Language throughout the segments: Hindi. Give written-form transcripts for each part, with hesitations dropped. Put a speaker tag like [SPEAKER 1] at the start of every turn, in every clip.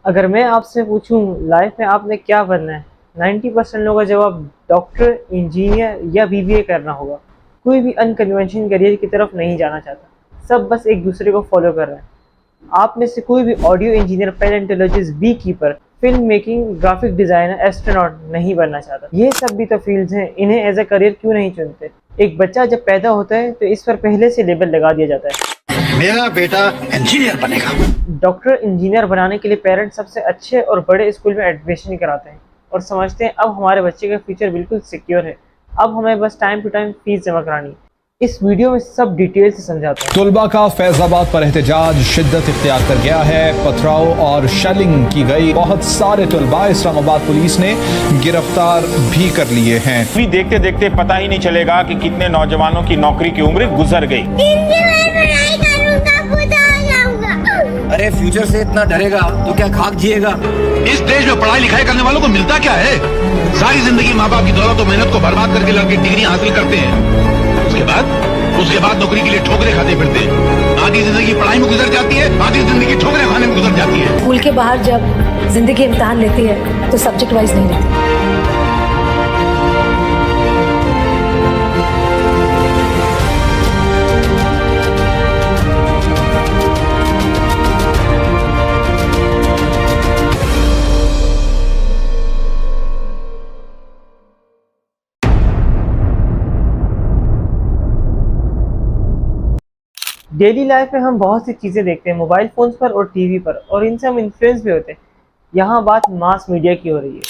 [SPEAKER 1] अगर मैं आपसे पूछूं लाइफ में आपने क्या बनना है, 90% लोगों का जवाब डॉक्टर, इंजीनियर या बीबीए करना होगा। कोई भी अनकन्वेंशनल करियर की तरफ नहीं जाना चाहता, सब बस एक दूसरे को फॉलो कर रहे हैं। आप में से कोई भी audio engineer, palaeontologist, beekeeper, film making, graphic designer, astronaut नहीं बनना चाहता। ये सब भी तो फील्ड्स हैं, इन्हें एज ए करियर क्यों नहीं चुनते? एक बच्चा जब पैदा होता है तो इस पर पहले से लेबल लगा दिया जाता है,
[SPEAKER 2] मेरा बेटा इंजीनियर बनेगा।
[SPEAKER 1] डॉक्टर, इंजीनियर बनाने के लिए पेरेंट्स सबसे अच्छे और बड़े स्कूल में एडमिशन कराते हैं और समझते हैं अब हमारे बच्चे का फ्यूचर बिल्कुल सिक्योर है, अब हमें बस टाइम टू टाइम फीस जमा करानी। इस वीडियो में सब डिटेल से समझाता हूँ।
[SPEAKER 3] तुलबा का फैजाबाद पर एहतजाज शिद्दत इख्तियार कर गया है। पथराव और शेलिंग की गई। बहुत सारे तुलबा इस्लामाबाद पुलिस ने गिरफ्तार भी कर लिए हैं।
[SPEAKER 4] भी देखते देखते पता ही नहीं चलेगा कि कितने नौजवानों की नौकरी की उम्र गुजर गई।
[SPEAKER 2] अरे फ्यूचर से इतना डरेगा तो क्या खाक जिएगा। इस देश में पढ़ाई लिखाई करने वालों को मिलता क्या है? सारी जिंदगी माँ बाप की दौलत और मेहनत को बर्बाद करके लड़के डिग्री हासिल करते हैं। उसके बाद नौकरी के लिए ठोकरे खाते फिरते हैं। आधी जिंदगी पढ़ाई में गुजर जाती है, आधी जिंदगी ठोकरे खाने में गुजर जाती है।
[SPEAKER 5] स्कूल के बाहर जब जिंदगी इम्तिहान लेती है तो सब्जेक्ट वाइज नहीं लेती।
[SPEAKER 1] डेली लाइफ में हम बहुत सी चीज़ें देखते हैं मोबाइल फोन्स पर और टीवी पर, और इनसे हम इन्फ्लुएंस भी होते हैं। यहाँ बात मास मीडिया की हो रही है।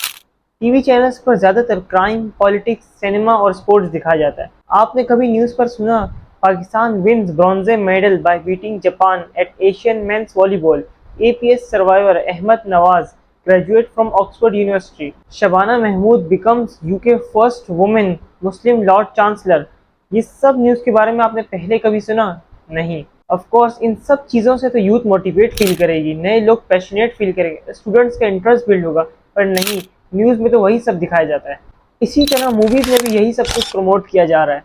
[SPEAKER 1] टीवी चैनल्स पर ज़्यादातर क्राइम, पॉलिटिक्स, सिनेमा और स्पोर्ट्स दिखाया जाता है। आपने कभी न्यूज़ पर सुना Pakistan wins bronze medal by beating Japan at Asian men's volleyball? APS survivor Ahmad Nawaz graduate from Oxford University. Shabana Mahmood becomes UK first women Muslim lord chancellor. ये सब न्यूज़ के बारे में आपने पहले कभी सुना? नहीं। ऑफ कोर्स इन सब चीज़ों से तो यूथ मोटिवेट फील करेगी, नए लोग पैशनेट फील करेंगे, स्टूडेंट्स का इंटरेस्ट बिल्ड होगा, पर नहीं, न्यूज़ में तो वही सब दिखाया जाता है। इसी तरह मूवीज़ में भी यही सब कुछ प्रमोट किया जा रहा है।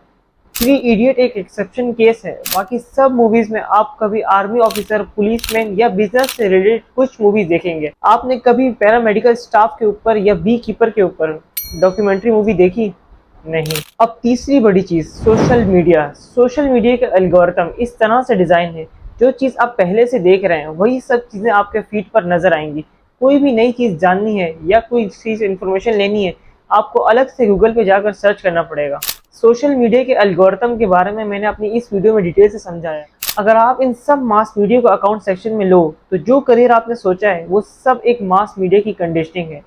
[SPEAKER 1] 3 इडियट एक एक्सेप्शन केस है, बाकी सब मूवीज़ में आप कभी आर्मी ऑफिसर, पुलिसमैन या बिजनेस से रिलेटेड कुछ मूवीज़ देखेंगे। आपने कभी पैरामेडिकल स्टाफ के ऊपर या बी कीपर के ऊपर डॉक्यूमेंट्री मूवी देखी? नहीं। अब तीसरी बड़ी चीज़, सोशल मीडिया। सोशल मीडिया का एल्गोरिथम इस तरह से डिज़ाइन है, जो चीज़ आप पहले से देख रहे हैं वही सब चीज़ें आपके फीड पर नज़र आएंगी। कोई भी नई चीज़ जाननी है या कोई चीज़ इन्फॉर्मेशन लेनी है, आपको अलग से गूगल पे जाकर सर्च करना पड़ेगा। सोशल मीडिया के एल्गोरिथम के बारे में मैंने अपनी इस वीडियो में डिटेल से समझाया। अगर आप इन सब मास मीडिया को अकाउंट सेक्शन में लो तो जो करियर आपने सोचा है वो सब एक मास मीडिया की कंडीशनिंग है।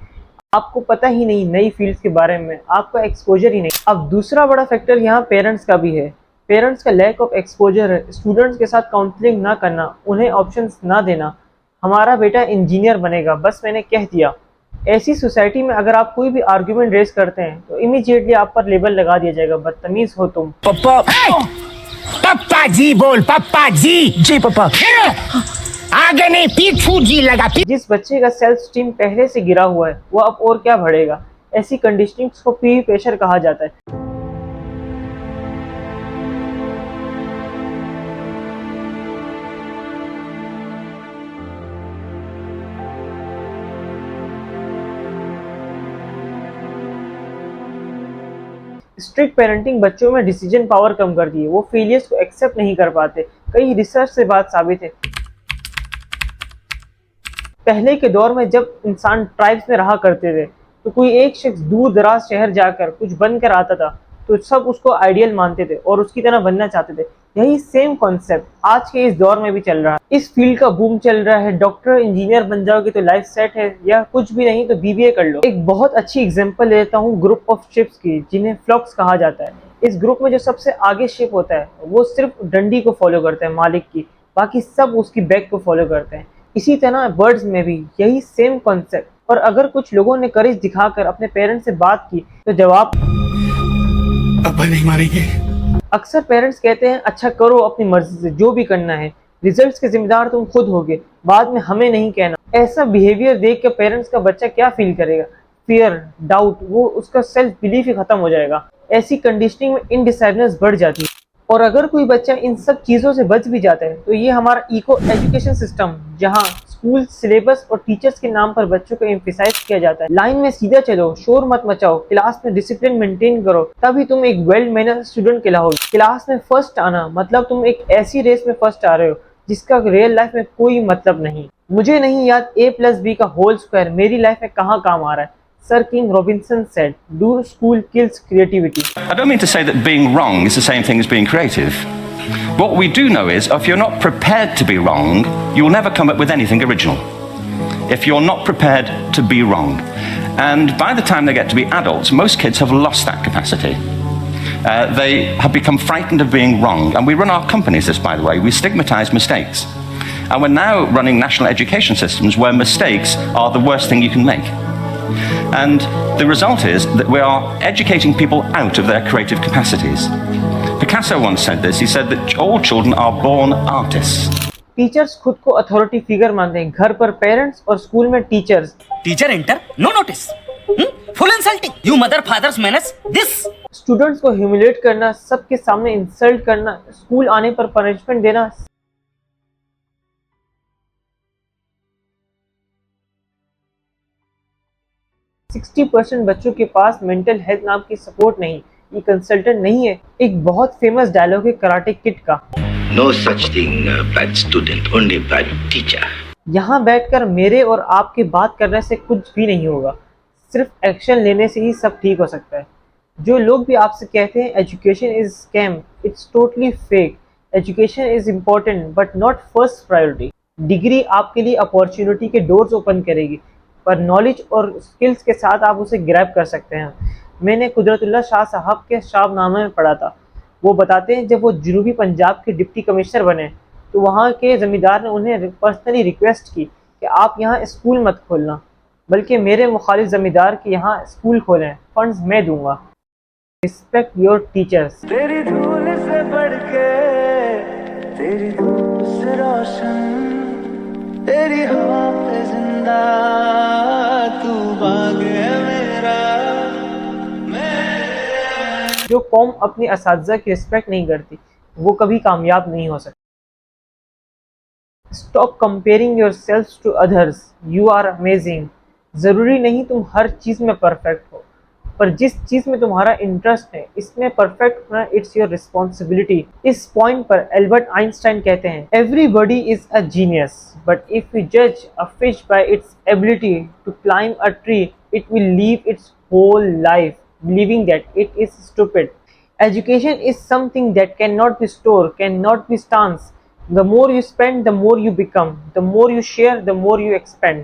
[SPEAKER 1] आपको पता ही नहीं नई फील्ड्स के बारे में, आपका एक्सपोजर ही नहीं। अब दूसरा बड़ा फैक्टर यहाँ पेरेंट्स का भी है। पेरेंट्स का लैक ऑफ एक्सपोजर है। स्टूडेंट्स के साथ काउंसलिंग ना करना, उन्हें ऑप्शंस ना देना। हमारा बेटा इंजीनियर बनेगा, बस मैंने कह दिया। ऐसी सोसाइटी में अगर आप कोई भी आर्ग्यूमेंट रेस करते हैं तो इमीडिएटली आप पर लेबल लगा दिया जाएगा, बदतमीज हो तुम।
[SPEAKER 6] पप्पा जी बोल, पप्पा जी। जी पप्पा। आगे नहीं, पीछू जी लगा।
[SPEAKER 1] जिस बच्चे का सेल्फ स्टीम पहले से गिरा हुआ है वो अब और क्या बढ़ेगा। ऐसी कंडीशनिंग्स को पीयर प्रेशर कहा जाता है। स्ट्रिक्ट पेरेंटिंग बच्चों में डिसीजन पावर कम कर दी है, वो फेलियर्स को एक्सेप्ट नहीं कर पाते। कई रिसर्च से बात साबित है। पहले के दौर में जब इंसान ट्राइब्स में रहा करते थे तो कोई एक शख्स दूर दराज शहर जाकर कुछ बनकर आता था तो सब उसको आइडियल मानते थे और उसकी तरह बनना चाहते थे। यही सेम कॉन्सेप्ट आज के इस दौर में भी चल रहा है। इस फील्ड का बूम चल रहा है। डॉक्टर, इंजीनियर बन जाओगे तो लाइफ सेट है, या कुछ भी नहीं तो बीबीए कर लो। एक बहुत अच्छी एग्जांपल लेता हूँ ग्रुप ऑफ शिप्स की, जिन्हें फ्लॉक्स कहा जाता है। इस ग्रुप में जो सबसे आगे शिप होता है वो सिर्फ डंडी को फॉलो करता है, मालिक की, बाकी सब उसकी बैक को फॉलो करते हैं। इसी तरह बर्ड्स में भी यही सेम कॉन्सेप्ट। और अगर कुछ लोगों ने करेज दिखाकर अपने पेरेंट्स से बात की तो जवाब
[SPEAKER 2] अब नहीं मारेंगे।
[SPEAKER 1] अक्सर पेरेंट्स कहते हैं अच्छा करो अपनी मर्जी से, जो भी करना है, रिजल्ट्स के जिम्मेदार तुम खुद होगे, बाद में हमें नहीं कहना। ऐसा बिहेवियर देख कर पेरेंट्स का बच्चा क्या फील करेगा? फियर, डाउट, वो उसका सेल्फ बिलीफ ही खत्म हो जाएगा। ऐसी कंडीशनिंग में इनडिसाइडनेस बढ़ जाती है। और अगर कोई बच्चा इन सब चीज़ों से बच भी जाता है तो ये हमारा इको एजुकेशन सिस्टम, जहाँ स्कूल सिलेबस और टीचर्स के नाम पर बच्चों को एम्फेसाइज किया जाता है। लाइन में सीधा चलो, शोर मत मचाओ, क्लास में डिसिप्लिन मेंटेन करो, तभी तुम एक वेल मैनर्ड स्टूडेंट कहलाओगे। क्लास में फर्स्ट आना मतलब तुम एक ऐसी रेस में फर्स्ट आ रहे हो जिसका रियल लाइफ में कोई मतलब नहीं। मुझे नहीं याद a+b का होल स्क्वायर मेरी लाइफ में कहाँ काम आ रहा है। Sir King Robinson said, "Do school kills creativity."
[SPEAKER 7] I don't mean to say that being wrong is the same thing as being creative. What we do know is if you're not prepared to be wrong, you will never come up with anything original. If you're not prepared to be wrong. And by the time they get to be adults, most kids have lost that capacity. They have become frightened of being wrong. And we run our companies this, by the way. We stigmatize mistakes. And we're now running national education systems where mistakes are the worst thing you can make. And the result is that we are educating people out of their creative capacities. Picasso once said this. He said that all children are born artists.
[SPEAKER 1] Teachers खुद को अथॉरिटी फिगर मानते हैं, घर पर पेरेंट्स और स्कूल में teachers.
[SPEAKER 8] Teacher enter, no notice, full insulting, you mother fathers manners this.
[SPEAKER 1] Students को ह्यूमिलेट करना, सबके सामने इंसल्ट करना, स्कूल आने पर पनिशमेंट देना। %60 बच्चों के पास मेंटल हेल्थ नाम की सपोर्ट नहीं, ये कंसल्टेंट नहीं है। एक बहुत फेमस डायलॉग है कराटे किड का,
[SPEAKER 2] No such thing, bad student, only bad teacher.
[SPEAKER 1] यहाँ बैठकर मेरे और आपके बात करने से कुछ भी नहीं होगा, सिर्फ एक्शन लेने से ही सब ठीक हो सकता है। जो लोग भी आपसे कहते हैं education is scam, it's totally fake. Education is important but not first priority. Degree आपके लिए अपॉर्चुनिटी के डोर्स ओपन करेगी, पर नॉलेज और स्किल्स के साथ आप उसे ग्रैब कर सकते हैं। मैंने कुदरतुल्लाह शाह साहब के शाबनामे में पढ़ा था। वो बताते हैं जब वो जनूबी पंजाब के डिप्टी कमिश्नर बने तो वहाँ के ज़मींदार ने उन्हें पर्सनली रिक्वेस्ट की कि आप यहाँ स्कूल मत खोलना, बल्कि मेरे मुखालिफ ज़मींदार के यहाँ स्कूल खोलें, फंड्स मैं दूंगा। Respect your teachers.
[SPEAKER 9] तेरी धूल से बढ़ के, तेरी धूप से रोशन, तेरी हवा पे जिंदा तू बाग है मेरा।
[SPEAKER 1] जो कौम अपनी असातिज़ा की रिस्पेक्ट नहीं करती वो कभी कामयाब नहीं हो सकती। Stop comparing yourself to others, you are amazing. ज़रूरी नहीं तुम हर चीज़ में परफेक्ट हो, पर जिस चीज़ में तुम्हारा इंटरेस्ट है इसमें परफेक्ट होना इट्स योर रिस्पॉन्सिबिलिटी। इस पॉइंट पर एल्बर्ट आइंस्टाइन कहते हैं, everybody is a genius but if you जज a fish by its ability to climb a tree it will live its whole life believing that it is stupid. Education is something that cannot be stored, cannot be stanced. The more you spend, the more you become. The more you share, the more you expand.